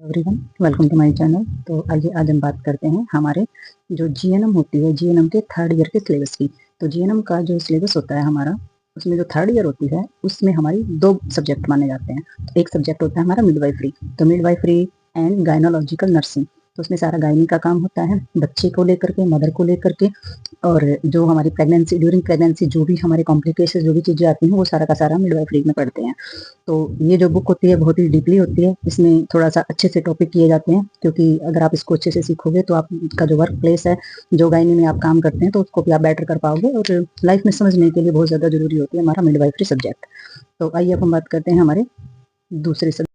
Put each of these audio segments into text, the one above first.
Everyone, welcome to my channel. तो आइए आज हम बात करते हैं हमारे जो जीएनएम होती है, जीएनएम के थर्ड ईयर के सिलेबस की। तो जीएनएम का जो सिलेबस होता है हमारा, उसमें जो थर्ड ईयर होती है उसमें हमारी दो सब्जेक्ट माने जाते हैं। तो एक सब्जेक्ट होता है हमारा मिडवाइफरी, तो मिडवाइफरी एंड गायनोलॉजिकल नर्सिंग। तो उसमें सारा गायनी का काम होता है, बच्चे को लेकर के, मदर को लेकर के, और जो हमारी प्रेगनेंसी, ड्यूरिंग प्रेगनेंसी जो भी हमारे कॉम्प्लिकेशन, जो भी चीज़ें आती हैं वो सारा का सारा मिडवाइफरी में पढ़ते हैं। तो ये जो बुक होती है बहुत ही डीपली होती है, इसमें थोड़ा सा अच्छे से टॉपिक किए जाते हैं, क्योंकि अगर आप इसको अच्छे से सीखोगे तो आपका जो वर्क प्लेस है, जो गायनी में आप काम करते हैं, तो उसको भी आप बेटर कर पाओगे। और लाइफ में समझने के लिए बहुत ज़्यादा जरूरी होती है हमारा मिडवाइफरी सब्जेक्ट। तो आइए अब हम बात करते हैं हमारे दूसरे सब्जेक्ट।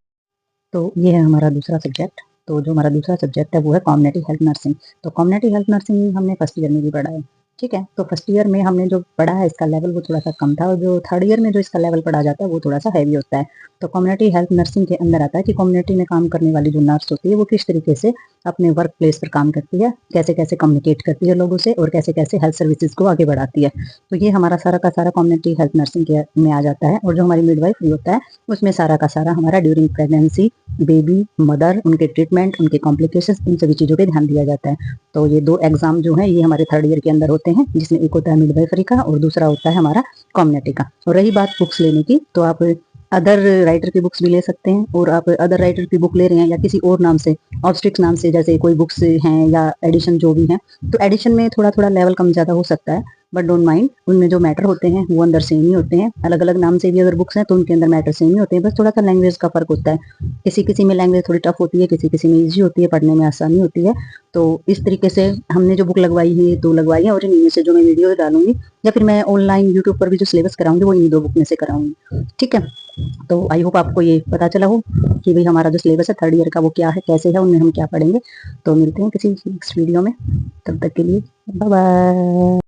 तो ये है हमारा दूसरा सब्जेक्ट। तो जो हमारा दूसरा सब्जेक्ट है वो है कम्युनिटी हेल्थ नर्सिंग। तो कम्युनिटी हेल्थ नर्सिंग हमने फर्स्ट ईयर में भी पढ़ा है, ठीक है। तो फर्स्ट ईयर में हमने जो पढ़ा है इसका लेवल वो थोड़ा सा कम था, और जो थर्ड ईयर में जो इसका लेवल पढ़ा जाता है वो थोड़ा सा हैवी होता है। तो कम्युनिटी हेल्थ नर्सिंग के अंदर आता है कि कम्युनिटी में काम करने वाली जो नर्स होती है वो किस तरीके से अपने वर्क प्लेस पर काम करती है, कैसे कैसे कम्युनिकेट करती है लोगों से, और कैसे कैसे हेल्थ सर्विसेज को आगे बढ़ाती है। तो ये हमारा सारा का सारा कम्युनिटी हेल्थ नर्सिंग के में आ जाता है। और जो हमारी मिडवाइफरी होता है उसमें सारा का सारा हमारा ड्यूरिंग प्रेगनेंसी, बेबी, मदर, उनके ट्रीटमेंट, उनके कॉम्प्लिकेशंस, इन सभी चीज़ों पे ध्यान दिया जाता है। तो ये दो एग्जाम जो हैं ये हमारे थर्ड ईयर के अंदर होते हैं, जिसमें एक होता है मिडवाइफरी का और दूसरा होता है हमारा कम्युनिटी का। और रही बात बुक्स लेने की, तो आप अदर राइटर की बुक्स भी ले सकते हैं, और आप अदर राइटर की बुक ले रहे हैं या किसी और नाम से, ऑब्स्ट्रिक्स नाम से, जैसे कोई बुक्स हैं या एडिशन जो भी हैं, तो एडिशन में थोड़ा थोड़ा लेवल कम ज़्यादा हो सकता है, बट डोंट माइंड, उनमें जो मैटर होते हैं वो अंदर सेम ही होते हैं। अलग अलग नाम से भी अगर बुक्स हैं तो उनके अंदर मैटर सेम ही होते हैं, बस थोड़ा सा लैंग्वेज का फर्क होता है। किसी किसी में लैंग्वेज थोड़ी टफ होती है, किसी किसी में ईजी होती है, पढ़ने में आसानी होती है। तो इस तरीके से हमने जो बुक लगवाई है तो लगवाई है, और इनमें से जो मैं वीडियो डालूंगी या फिर मैं ऑनलाइन यूट्यूब पर भी जो सिलेबस कराऊंगी वो इन दो बुक में से कराऊंगी, ठीक है। तो आई होप आपको ये पता चला हो कि भाई हमारा जो सिलेबस है थर्ड ईयर का वो क्या है, कैसे है, उनमें हम क्या पढ़ेंगे। तो मिलते हैं किसी नेक्स्ट वीडियो में, तब तक के लिए बाय बाय।